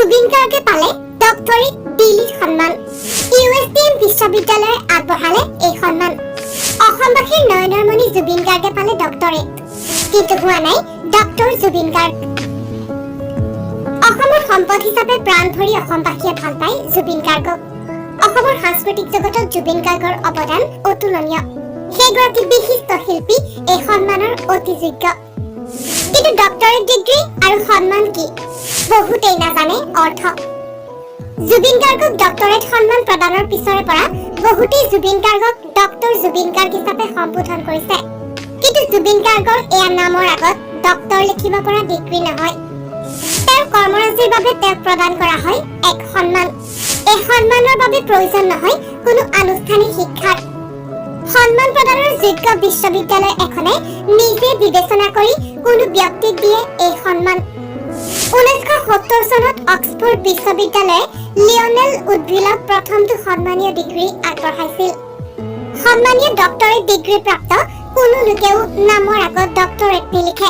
জুবিন গাৰ্গে পালে ডক্টৰেট দিল্লীত সন্মান। USTM বিশ্ববিদ্যালয়ে আগবঢ়ালে এই সন্মান। অসমবাসীৰ নয়নৰ মণি জুবিন গাৰ্গে পালে ডক্টৰেট, কিন্তু হোৱা নাই ডক্টৰ জুবিন গাৰ্গ। অসমৰ সম্পদ হিচাপে প্ৰাণ ভৰি অসমবাসীয়ে ভাল পায় জুবিন গাৰ্গক। অসমৰ সাংস্কৃতিক জগতত জুবিন গাৰ্গৰ অৱদান অতুলনীয়। সেইগৰাকী বিশিষ্ট শিল্পী এই সন্মানৰ অতি যোগ্য। কিন্তু ডক্টৰেট ডিগ্ৰী আৰু সন্মান কি বহুতেই নাজানে অৰ্থ। জুবিন গাৰ্গক ডক্টৰেট সন্মান প্ৰদানৰ পিছৰে পৰা বহুতেই জুবিন গাৰ্গক ডক্টৰ জুবিন গাৰ্গ হিচাপে সম্বোধন কৰিছে। কিন্তু জুবিন গাৰ্গৰ এয়া নামৰ আগত ডক্টৰ লিখিব পৰা ডিগ্ৰী নহয়। তেওঁৰ কৰ্মৰাজিৰ বাবে তেওঁক প্ৰদান কৰা হয় এক সন্মান। এই সন্মানৰ বাবে প্ৰয়োজন নহয় কোনো আনুষ্ঠানিক শিক্ষাৰ। সন্মান প্ৰদানৰ যোগ্য বিশ্ববিদ্যালয় এখনে নিজে বিবেচনা কৰি কোনো ব্যক্তিক দিয়ে এই সন্মান। 1970 চনত অক্সফোৰ্ড বিশ্ববিদ্যালয়ে লিঅনেল উডভিলক প্ৰথমটো সন্মানীয় ডিগ্ৰী আগবঢ়াইছিল। সন্মানীয় ডক্টৰেট ডিগ্ৰী প্ৰাপ্ত কোনো লোকেও নামৰ আগত ডক্টৰেট নিলিখে।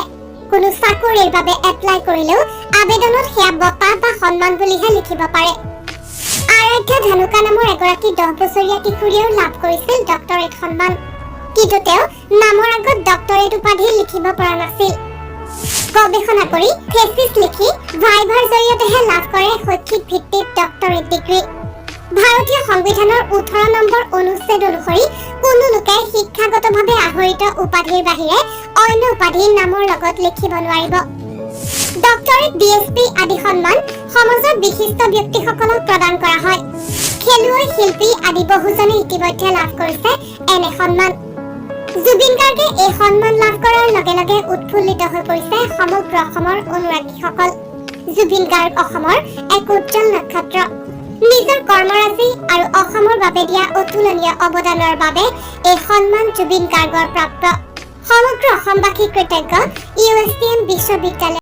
কোনো চাকৰিৰ বাবে এপ্লাই কৰিলেও আবেদনত সেয়া বঁটা বা সন্মান বুলিহে লিখিব পাৰে। আৰাধ্যা ধানুকা নামৰ এগৰাকী 10 বছৰীয়া কিশোৰীয়েও লাভ কৰিছিল ডক্টৰেট সন্মান, কিন্তু তেওঁ নামৰ আগত ডক্টৰেট উপাধি লিখিব পৰা নাছিল। গৱেষণা কৰি থেচিছ লিখি ভাইভাৰ জৰিয়তেহে লাভ কৰে শৈক্ষিক ভিত্তিত ডক্টৰেট ডিগ্ৰী। ভাৰতীয় সংবিধানৰ 18 নম্বৰ অনুচ্ছেদ অনুসৰি কোনো লোকে শিক্ষাগতভাৱে আহৰিত উপাধিৰ বাহিৰে অন্য উপাধি নামৰ লগত লিখিব নোৱাৰিব। ডক্টৰেট DSP আদি সন্মান সমাজৰ বিশিষ্ট ব্যক্তিসকলক প্ৰদান কৰা হয়। খেলুৱৈ শিল্পী আদি বহুজনে ইতিমধ্যে লাভ কৰিছে এনে সন্মান। জুবিন গাৰ্গে এই সন্মান লাভ কৰাৰ লগে লগে উৎফুল্লিত হৈ পৰিছে সমগ্ৰ অসমৰ অনুৰাগীসকল। জুবিন গাৰ্গ অসমৰ এক উজ্জ্বল নক্ষত্ৰ। নিজৰ কৰ্মৰাজি আৰু অসমৰ বাবে দিয়া অতুলনীয় অৱদানৰ বাবে এই সন্মান জুবিন গাৰ্গৰ প্ৰাপ্ত। সমগ্ৰ অসমবাসী কৃতজ্ঞ USTM বিশ্ববিদ্যালয়।